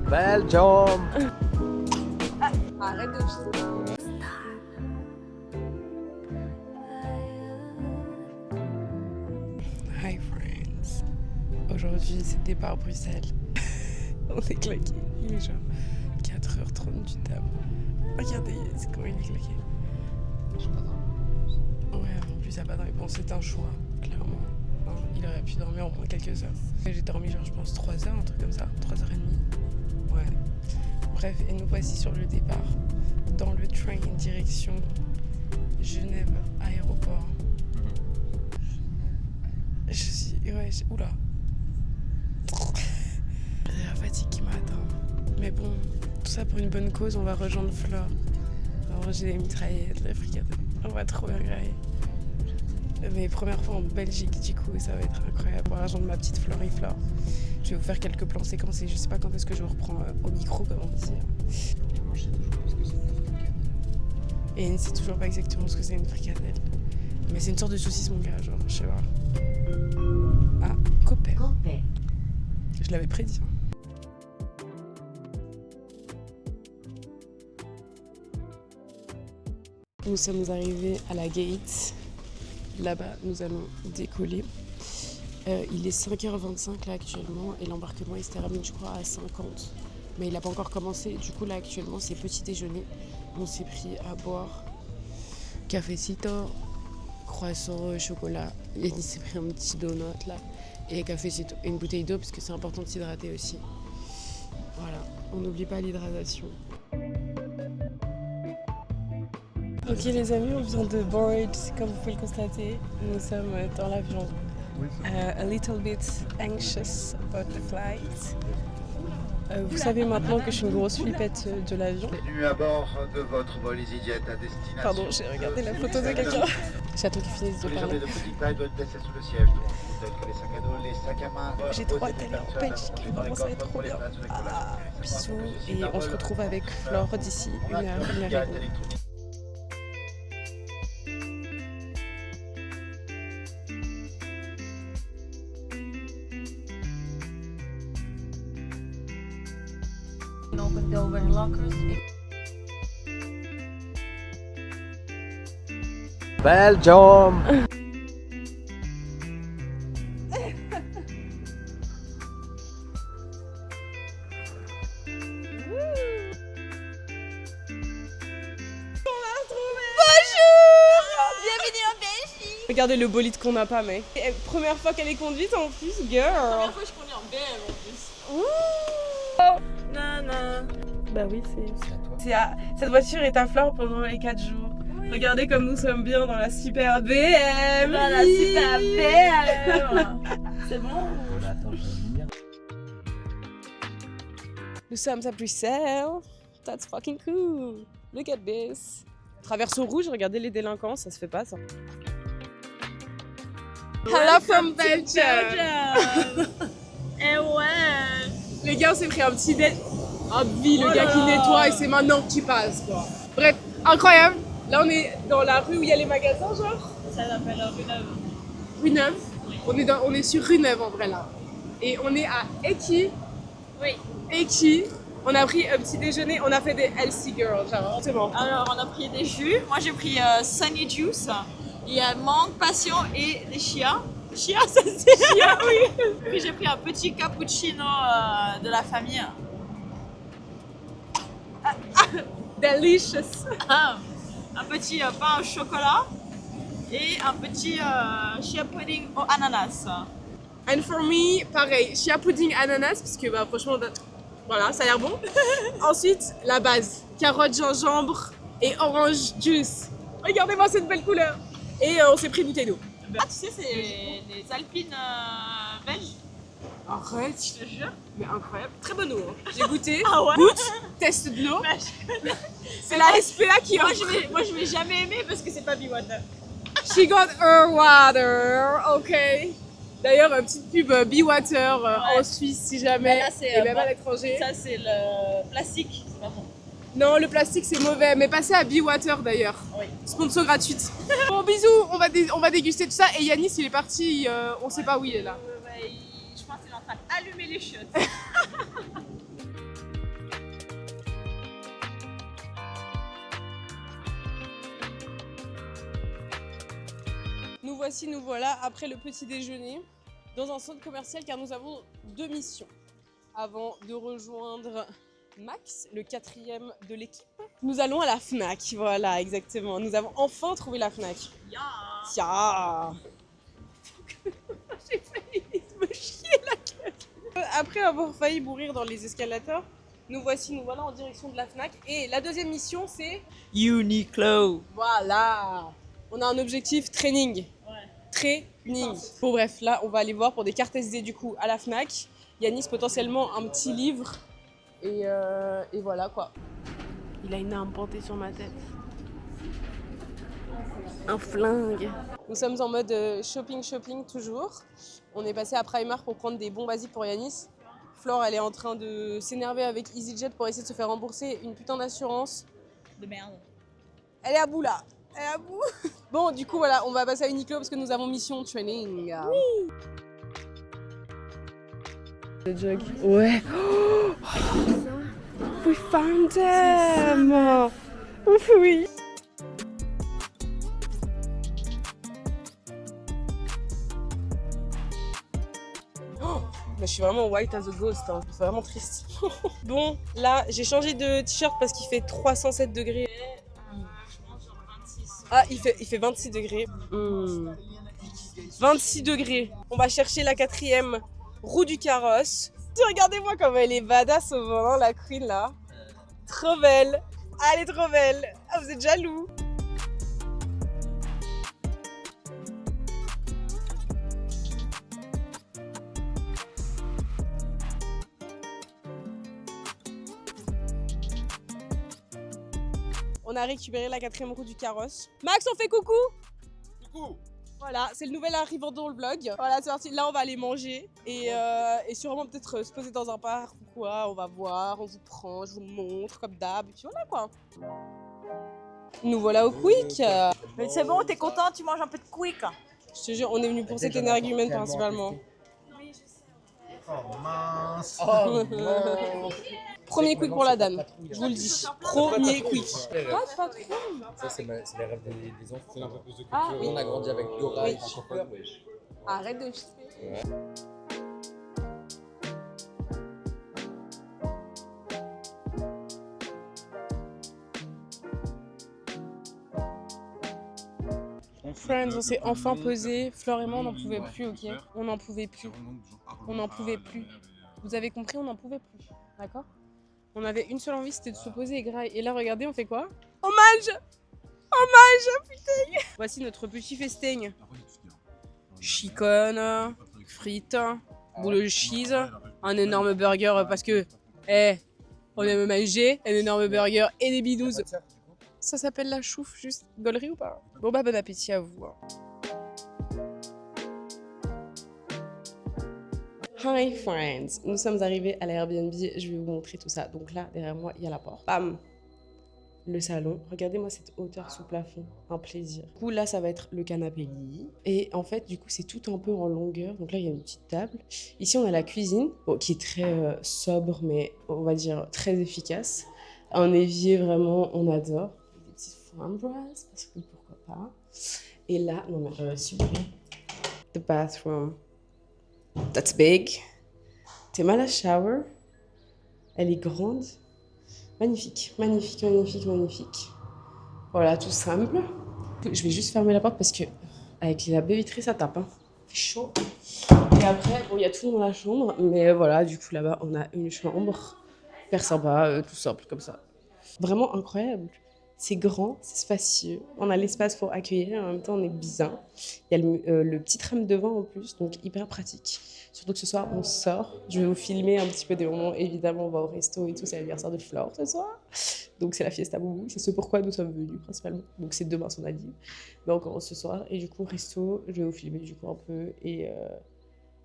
Belgium. Arrête de chier. Hi friends. Aujourd'hui c'est départ Bruxelles. On est claqué. Il est genre 4h30 du table. Regardez comment il est claqué. Ouais, en plus il n'y a pas de bon, c'est un choix, clairement. Hein, il aurait pu dormir au moins quelques heures. J'ai dormi genre je pense 3 heures, un truc comme ça, 3h30. Ouais. Bref, et nous voici sur le départ. Dans le train direction Genève aéroport. Oula. C'est la fatigue qui m'atteint. Mais bon, tout ça pour une bonne cause, on va rejoindre Flore. On va manger des mitraillettes, des fricadelles. On va trop bien grailler. Mes premières fois en Belgique, du coup, ça va être incroyable. On va rejoindre ma petite Floriflore. Je vais vous faire quelques plans séquencés. Je sais pas quand est-ce que je vous reprends au micro, comme on dit. Et moi, je sais toujours pas ce que c'est une fricadelle. Et elle ne sait toujours pas exactement ce que c'est une fricadelle. Mais c'est une sorte de saucisse, mon gars, genre, je sais pas. Ah, Copet. Je l'avais prédit. Nous sommes arrivés à la gate. Là-bas, nous allons décoller. Il est 5h25 là actuellement et l'embarquement il se termine je crois à 50. Mais il n'a pas encore commencé. Du coup là actuellement c'est petit déjeuner. On s'est pris à boire cafecito, croissant, chocolat. Yannis s'est pris un petit donut là et cafecito et une bouteille d'eau parce que c'est important de s'hydrater aussi. Voilà, on n'oublie pas l'hydratation. Ok les amis, on vient de board, comme vous pouvez le constater. Nous sommes dans l'avion. A little bit anxious about the flight. Vous savez maintenant que je suis une grosse flippette de l'avion. Bienvenue à bord de votre vol EasyJet à destination. Pardon, j'ai regardé la photo de quelqu'un. J'attends qu'il finisse de Les parler. journées de petite taille doivent laisser sous le siège devant vous, tels que les sacs à dos, les sacs à main. J'ai trop hâte d'aller en Belgique, vraiment ça va être trop bien. Ah, bisous, et on se retrouve avec Flore d'ici 1 heure, 1h30. Open the overlockers. Belgium. Regardez le bolide qu'on n'a pas, mec. Première fois qu'elle est conduite en plus, girl. Première fois que je conduis en BM en plus. Ouh. Nana. Bah oui, C'est à toi. Cette voiture est à Flore pendant les 4 jours. Oui. Regardez comme nous sommes bien dans la super BM. Dans la super BM. C'est bon. Voilà, attends, je vais venir. Nous sommes à Bruxelles. That's fucking cool. Look at this. Traverse au rouge, regardez les délinquants, ça se fait pas ça. Hello from Belgium. Eh ouais. Les gars, on s'est pris un petit dé. Ah, vie, le gars qui nettoie et c'est maintenant que tu passes quoi. Bref, incroyable. Là, on est dans la rue où il y a les magasins, genre. Ça s'appelle rue Neuve. Rue Neuve. On est sur rue Neuve en vrai là. Et on est à Eki. Oui. Eki. On a pris un petit déjeuner, on a fait des healthy girls, genre, c'est bon. Alors on a pris des jus. Moi j'ai pris Sunny Juice. Il y a mangue, passion et des chia. Chia, ça se dit. Chia, oui. Puis j'ai pris un petit cappuccino de la famille. Delicious. Un petit pain au chocolat et un petit chia pudding au ananas. And for me, pareil, chia pudding ananas, parce que bah, franchement, voilà, ça a l'air bon. Ensuite, la base, carotte, gingembre et orange juice. Regardez-moi cette belle couleur. Et on s'est pris une bouteille d'eau. Ah tu sais, c'est les Alpines belges. Arrête, Je te jure. mais incroyable. Très bonne eau. Hein. J'ai goûté, Ah ouais. goûte, test de l'eau. Bah, je- C'est la SPA qui moi, offre. je vais jamais aimer parce que c'est pas Be-Water. She got her water, ok. D'ailleurs, petite pub Be-Water Ouais. en Suisse si jamais, Là, c'est, et même bah, à l'étranger. Ça, c'est le plastique. C'est pas bon. Non, le plastique c'est mauvais, mais passez à Be-Water d'ailleurs. Oui. Sponsor gratuite. Bon, bisous, on va déguster tout ça. Et Yannis, il est parti, on sait pas où il est là. Je pense qu'il est en train d'allumer les chiottes. voici, nous voilà après le petit déjeuner dans un centre commercial car nous avons 2 missions avant de rejoindre Max, le 4e de l'équipe. Nous allons à la Fnac, voilà exactement. Nous avons enfin trouvé la Fnac. Tiens. J'ai failli me chier la gueule. Après avoir failli mourir dans les escalators, nous voilà en direction de la Fnac. Et la deuxième mission c'est Uniqlo. voilà. On a un objectif training. Training. Bon bref, là on va aller voir pour des cartes SD du coup à la Fnac. Yanis potentiellement un petit livre. Et voilà quoi. Il a une arme pointée sur ma tête. Un flingue. Nous sommes en mode shopping toujours. On est passé à Primark pour prendre des bons basiques pour Yanis. Flore, elle est en train de s'énerver avec EasyJet pour essayer de se faire rembourser une putain d'assurance. De merde. Elle est à bout là. Elle est à bout. Bon, du coup, voilà, on va passer à Uniqlo parce que nous avons mission training. Oui. Le jog. Ouais. Oh, we found them. Ouf, oui. Je suis vraiment white as a ghost, hein. C'est vraiment triste. Bon, là, j'ai changé de t-shirt parce qu'il fait 307 degrés. Je pense genre 26. Ah, il fait 26 degrés. 26 degrés. On va chercher la 4e roue du carrosse. Regardez-moi comme elle est badass au volant, la queen là. Trop belle. Ah, elle est trop belle. Ah, vous êtes jaloux. On a récupéré la 4e roue du carrosse. Max, on fait coucou. Coucou. Voilà, c'est le nouvel arrivant dans le vlog. Voilà, c'est parti. Là, on va aller manger et sûrement peut-être se poser dans un parc ou quoi. On va voir, on vous prend, je vous montre comme d'hab. Et puis voilà quoi. Nous voilà au Quick. Mais c'est bon, t'es content, tu manges un peu de quick. Je te jure, on est venu pour cet énergumène principalement. Oh mince. Oh non. Premier Quick pour la dame, je vous le dis. Premier Quick. Pas trop. Ça, c'est les rêves des enfants. C'est un peu plus de culture. Ah oui. On a grandi avec Dora Oui. et Chipper, wesh. Arrête de chier. Friends, on s'est enfin posé. Flore et moi, on n'en pouvait plus, ok? On n'en pouvait plus. On n'en pouvait plus. Vous avez compris, on n'en pouvait plus. D'accord? On avait une seule envie, c'était de se poser et grailler. Et là, regardez, on fait quoi? Hommage! Hommage! Putain! Voici notre petit festing. Chicken, frites, boule de cheese, un énorme burger parce que, on aime manger, un énorme burger et des bidouses. Ça s'appelle la chouffe, juste gaulerie ou pas? Bon bah bon appétit à vous. Hi friends, nous sommes arrivés à l'Airbnb, je vais vous montrer tout ça. Donc là, derrière moi, il y a la porte. Bam! Le salon. Regardez-moi cette hauteur sous plafond, un plaisir. Du coup, là, ça va être le canapé lit. Et en fait, du coup, c'est tout un peu en longueur. Donc là, il y a une petite table. Ici, on a la cuisine, bon, qui est très sobre, mais on va dire très efficace. Un évier, vraiment, on adore. Des petites framboises, parce que pourquoi pas. Et là, non mais s'il vous plaît. The bathroom. That's big. T'es mal à shower. Elle est grande. Magnifique, magnifique, magnifique, magnifique. Voilà, tout simple. Je vais juste fermer la porte parce que avec la baie vitrée, ça tape. Hein. Il fait chaud. Et après, bon, il y a tout dans la chambre. Mais voilà, du coup, là-bas, on a une chambre. Hyper sympa, tout simple, comme ça. Vraiment incroyable. C'est grand, c'est spacieux. On a l'espace pour accueillir, en même temps, on est bien. Il y a le petit tram devant en plus, donc hyper pratique. Surtout que ce soir, on sort. Je vais vous filmer un petit peu des moments. Évidemment, on va au resto et tout. C'est l'anniversaire de Flore ce soir. Donc, c'est la fiesta boubou. C'est ce pourquoi nous sommes venus, principalement. Donc, c'est demain son anniv. Mais encore ce soir. Et du coup, resto, je vais vous filmer du coup un peu. Et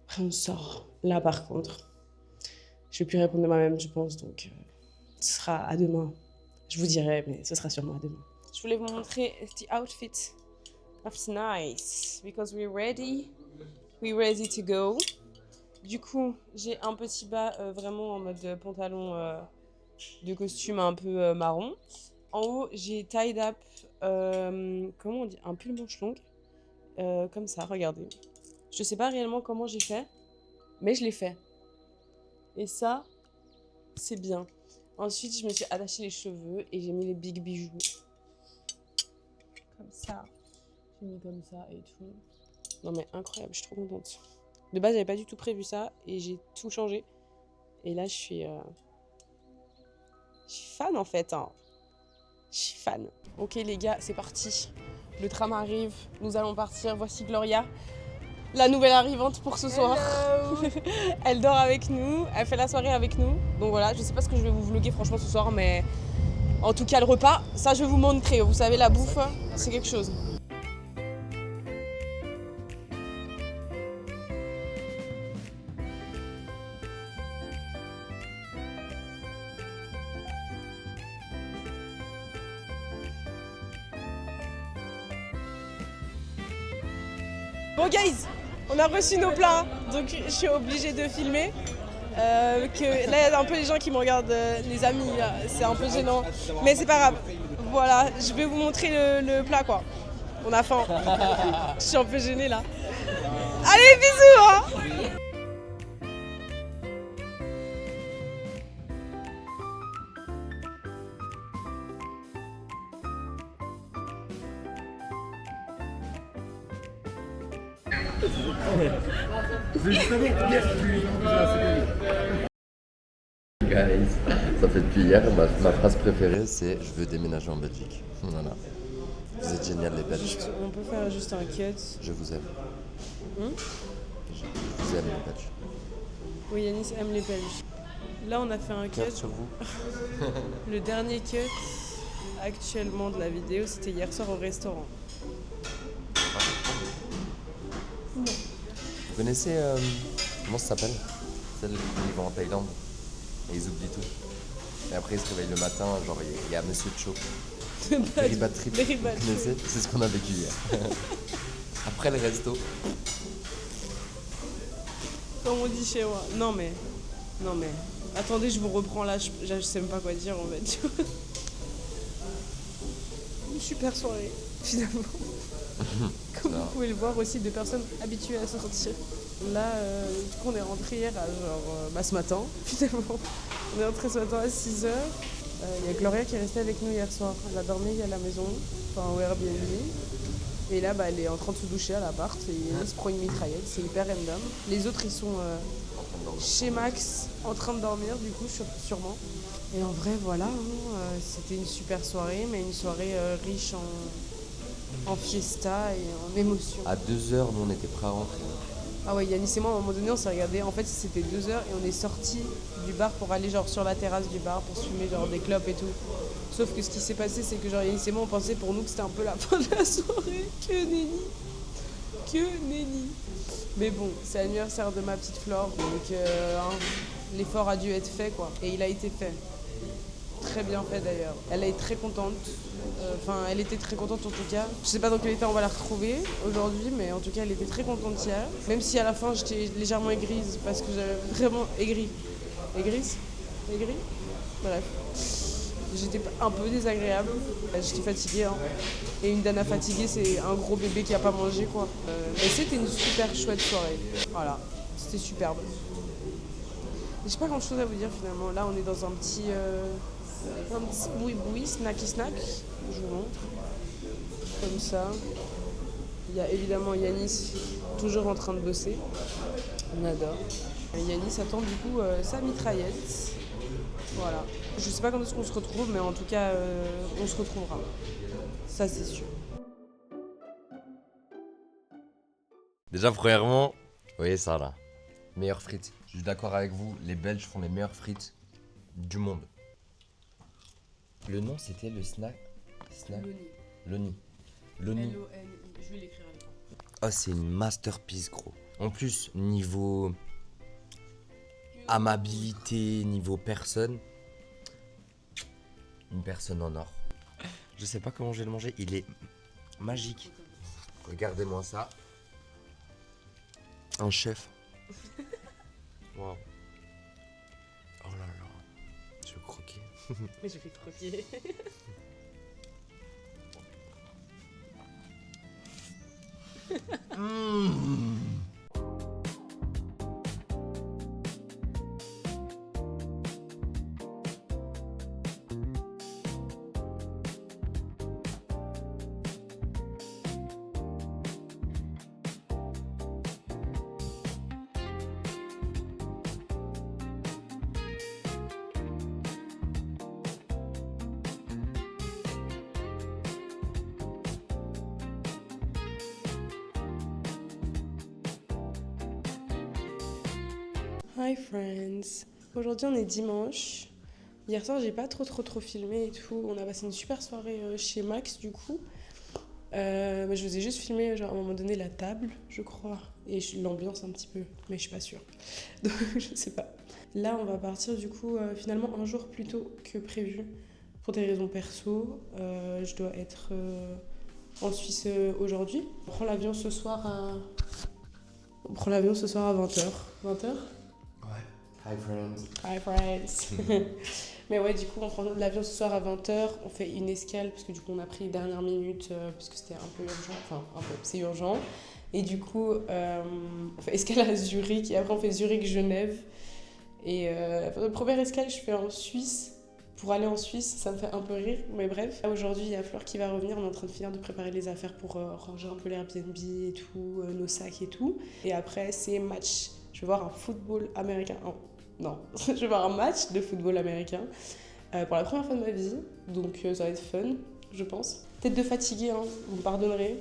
après, on sort. Là, par contre, je vais plus répondre de moi-même, je pense. Donc, ce sera à demain. Je vous dirai, mais ce sera sûrement à demain. Je voulais vous montrer the outfit. That's nice. Because we're ready. We're ready to go. Du coup, j'ai un petit bas vraiment en mode pantalon de costume un peu marron. En haut, j'ai tied up, comment on dit, un pull manche longue. Comme ça, regardez. Je sais pas réellement comment j'ai fait, mais je l'ai fait. Et ça, c'est bien. Ensuite, je me suis attaché les cheveux et j'ai mis les big bijoux. Comme ça. J'ai mis comme ça et tout. Non mais incroyable, je suis trop contente. De base, j'avais pas du tout prévu ça et j'ai tout changé. Et là, je suis fan en fait. Hein. Je suis fan. Ok les gars, c'est parti. Le tram arrive, nous allons partir. Voici Gloria, la nouvelle arrivante pour ce soir. Elle dort avec nous, elle fait la soirée avec nous. Donc voilà, je sais pas ce que je vais vous vlogger franchement ce soir, mais en tout cas le repas, ça je vais vous montrer. Vous savez, la bouffe, c'est quelque chose. Bon guys, on a reçu nos plats, donc je suis obligée de filmer. Que là, il y a un peu les gens qui me regardent, les amis, c'est un peu gênant. Mais c'est pas grave. Voilà, je vais vous montrer le plat quoi. On a faim. Je suis un peu gênée là. Allez, bisous hein. Guys, ça fait depuis hier, ma phrase préférée c'est je veux déménager en Belgique. Voilà. Vous êtes génial les Belges. On peut faire juste un cut. Je vous aime. Hmm? Je vous aime les Belges. Oui, Yanis aime les Belges. Là, on a fait un Cœur cut. sur vous. Le dernier cut actuellement de la vidéo, c'était hier soir au restaurant. Vous connaissez, comment ça s'appelle? Celle qui vont en Thaïlande et ils oublient tout. Et après ils se réveillent le matin, genre il y a Monsieur Cho. Berry Trip, Berry vous Bad Trip. connaissez? C'est ce qu'on a vécu hier. Après le resto. Comme on dit chez moi. Non mais. Attendez, je vous reprends là, je sais même pas quoi dire en fait. Une super soirée, finalement. Comme vous pouvez le voir aussi, de personnes habituées à sortir. Là, du coup, on est rentré hier à genre ce matin, finalement. On est rentré ce matin à 6h. Il y a Gloria qui est restée avec nous hier soir. Elle a dormi à la maison, enfin au Airbnb. Et là, elle est en train de se doucher à l'appart et elle se prend une mitraillette. C'est hyper random. Les autres, ils sont chez Max en train de dormir, du coup, sûrement. Et en vrai, voilà, hein, c'était une super soirée, mais une soirée riche en fiesta et en émotion. À 2h, nous on était prêts à rentrer. Ah ouais, Yanis et moi, à un moment donné, on s'est regardé. En fait, c'était 2h et on est sortis du bar pour aller genre sur la terrasse du bar pour se fumer genre des clopes et tout. Sauf que ce qui s'est passé, c'est que genre Yanis et moi, on pensait pour nous que c'était un peu la fin de la soirée. Que nenni. Que nenni. Mais bon, c'est l'anniversaire de ma petite Flore, donc l'effort a dû être fait quoi. Et il a été fait. Très bien fait d'ailleurs. Elle est très contente. Enfin, elle était très contente en tout cas. Je sais pas dans quel état on va la retrouver aujourd'hui, mais en tout cas, elle était très contente hier. Même si à la fin, j'étais légèrement aigrise parce que j'avais vraiment aigri. Aigrise? Aigri? Bref. J'étais un peu désagréable. J'étais fatiguée. Hein. Et une Dana fatiguée, c'est un gros bébé qui a pas mangé quoi. Mais c'était une super chouette soirée. Voilà. C'était superbe. J'ai pas grand chose à vous dire finalement. Là, on est dans un petit boui-boui, snacky snack. Je vous montre. Comme ça. Il y a évidemment Yanis, toujours en train de bosser. On adore. Yanis attend du coup sa mitraillette. Voilà. Je sais pas quand est-ce qu'on se retrouve, mais en tout cas, on se retrouvera. Ça, c'est sûr. Déjà, premièrement, vous voyez ça là. Meilleures frites. Je suis d'accord avec vous, les Belges font les meilleures frites du monde. Le nom c'était le snack. Loni. Loni. L-O-N-I. Je vais l'écrire à l'écran. Oh, c'est une masterpiece, gros. En plus, niveau amabilité, niveau personne, une personne en or. Je sais pas comment je vais le manger, il est magique. Regardez-moi ça. Un chef. Wow. Oh là là. Je veux croquer. Mais je vais croquer. Hi friends. Aujourd'hui on est dimanche. Hier soir j'ai pas trop filmé et tout. On a passé une super soirée chez Max du coup. Mais je vous ai juste filmé genre à un moment donné la table, je crois, et l'ambiance un petit peu, mais je suis pas sûre. Donc je sais pas. Là on va partir du coup finalement un jour plus tôt que prévu pour des raisons perso. Je dois être en Suisse aujourd'hui. On prend l'avion ce soir à 20h. 20h? Hi friends. Hi friends. Mais ouais, du coup, on prend l'avion ce soir à 20h. On fait une escale parce que du coup, on a pris dernière minute parce que c'était un peu urgent. Enfin, un peu, c'est urgent. Et du coup, on fait escale à Zurich et après, on fait Zurich-Genève. Et la première escale, je fais en Suisse. Pour aller en Suisse, ça me fait un peu rire, mais bref. Aujourd'hui, il y a Fleur qui va revenir. On est en train de finir de préparer les affaires pour ranger un peu l'Airbnb et tout, nos sacs et tout. Et après, c'est match. Je vais voir un football américain. Non, je vais voir un match de football américain pour la première fois de ma vie. Donc ça va être fun, je pense. Peut-être de fatigué, hein, vous me pardonnerez.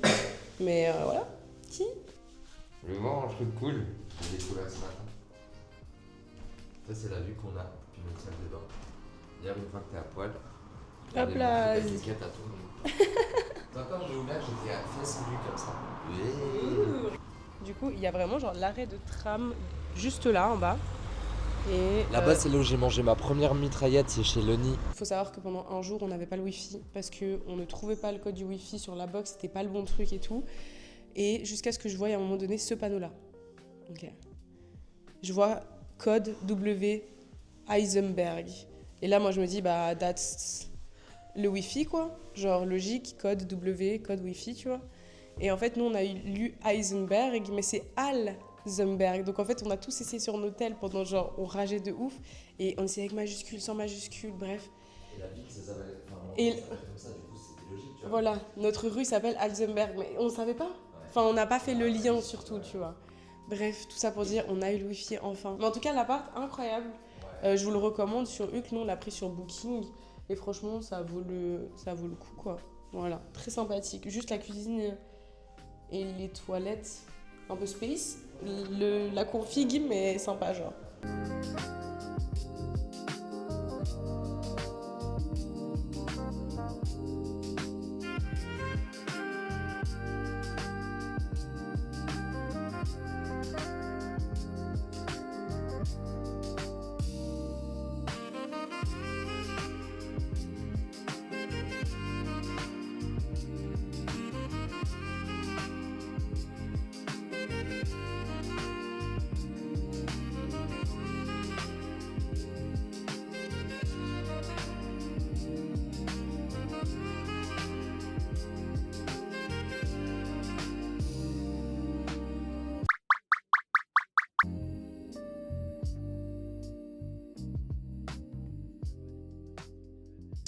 Mais voilà. Qui ? Je vais voir un truc cool. J'ai découvert ce matin. Ça, c'est la vue qu'on a depuis notre salle de bain. Hier, une fois que t'es à poil, Hop là. la cliquette à tout le monde. Quand j'ai ouvert, j'étais à fesses nues comme ça. Du coup, il y a vraiment genre l'arrêt de tram juste là en bas. Et Là-bas, c'est là où j'ai mangé ma première mitraillette, c'est chez Loni. il faut savoir que pendant un jour, on n'avait pas le Wi-Fi parce qu'on ne trouvait pas le code du Wi-Fi sur la box, c'était pas le bon truc et tout. Et jusqu'à ce que je voie à un moment donné ce panneau-là. Ok. Je vois code W Heisenberg. Et là, moi, je me dis, bah, that's le Wi-Fi, quoi. Genre, logique, code W, code Wi-Fi, tu vois. Et en fait, nous, on a lu Heisenberg, mais c'est Heisenberg. Donc, en fait, on a tous essayé sur nos tels pendant, genre, on rageait de ouf. Et on essayait avec majuscule, sans majuscule, bref. Et la ville, ça s'appelle Et comme ça, du coup, c'était logique, tu vois. voilà, notre rue s'appelle Heisenberg, mais on ne savait pas. Enfin, on n'a pas fait le lien, surtout, tu vois. Bref, tout ça pour dire, on a eu le Wi-Fi enfin. Mais en tout cas, l'appart, incroyable. Je vous le recommande sur Huc. Nous, on l'a pris sur Booking. Et franchement, ça vaut le coup, quoi. Voilà, très sympathique. Juste la cuisine et les toilettes, un peu space. La config, mais sympa, genre.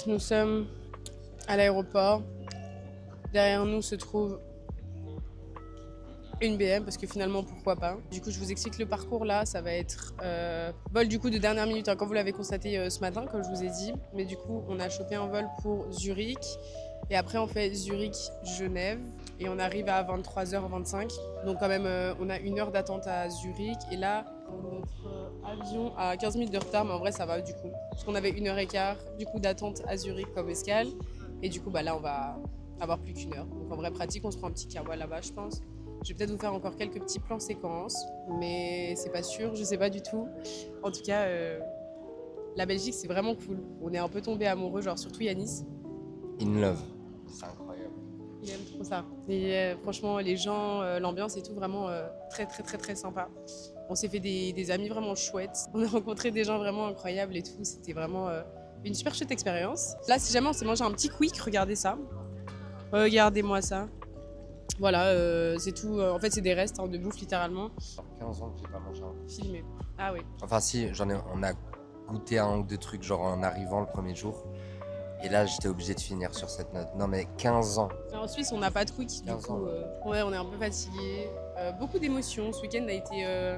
Nous sommes à l'aéroport. Derrière nous se trouve une BM parce que finalement pourquoi pas. Du coup je vous explique le parcours là, ça va être vol du coup de dernière minute hein, comme vous l'avez constaté ce matin comme je vous ai dit. Mais du coup on a chopé un vol pour Zurich et après on fait Zurich-Genève et on arrive à 23h25. Donc quand même on a 1 heure d'attente à Zurich et là notre avion a 15 minutes de retard mais en vrai ça va du coup. Parce qu'on avait 1h15 du coup d'attente à Zurich comme escale et du coup bah là on va avoir plus qu'1 heure. Donc en vrai pratique on se prend un petit kawa là-bas je pense. Je vais peut-être vous faire encore quelques petits plans séquences, mais c'est pas sûr, je sais pas du tout. En tout cas, la Belgique, c'est vraiment cool. On est un peu tombé amoureux, genre surtout Yanis. In love. C'est incroyable. Il aime trop ça. Et franchement, les gens, l'ambiance et tout, vraiment très, très, très, très sympa. On s'est fait des amis vraiment chouettes. On a rencontré des gens vraiment incroyables et tout. C'était vraiment une super chouette expérience. Là, si jamais on s'est mangé un petit quick, regardez ça. Regardez-moi ça. Voilà, c'est tout. En fait, c'est des restes de bouffe littéralement. Ça fait 15 ans que j'ai pas mangé un. Filmé. Ah oui. Enfin si, on a goûté un ou deux trucs genre en arrivant le premier jour. Et là j'étais obligé de finir sur cette note. Non mais 15 ans. En Suisse, on n'a pas de quick, du 15 coup. ans. Ouais, on est un peu fatigué. Beaucoup d'émotions. Ce week-end a été,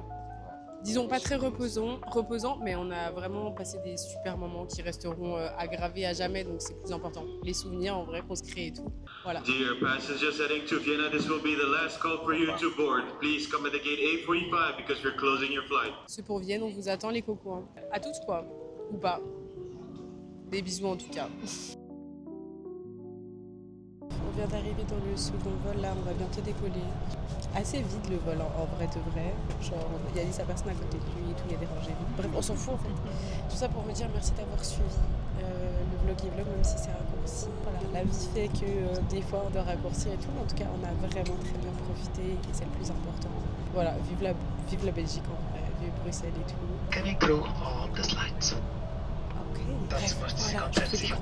disons, pas très reposant, mais on a vraiment passé des super moments qui resteront aggravés à jamais, donc c'est plus important. Les souvenirs, en vrai, qu'on se crée et tout. Voilà. Dear passengers heading to Vienna, this will be the last call for you to board. Please come at the gate A45 because we're closing your flight. Ceux pour Vienne, on vous attend, les cocos. Hein. À tous, quoi. Ou pas. Des bisous, en tout cas. On vient d'arriver dans le second vol, là, on va bientôt décoller. Assez vide le vol, en vrai de vrai. Genre, il y a 10 personnes à côté de lui et tout, il y a des rangées vides. Bref, on s'en fout en fait. Tout ça pour vous dire merci d'avoir suivi le vlog, même si c'est raccourci. Voilà, la vie fait que des fois on doit raccourcir et tout, mais en tout cas on a vraiment très bien profité et c'est le plus important. Voilà, vive la Belgique en vrai, vive Bruxelles et tout. Can I grow all the slides? Ok, bref, voilà, je fais des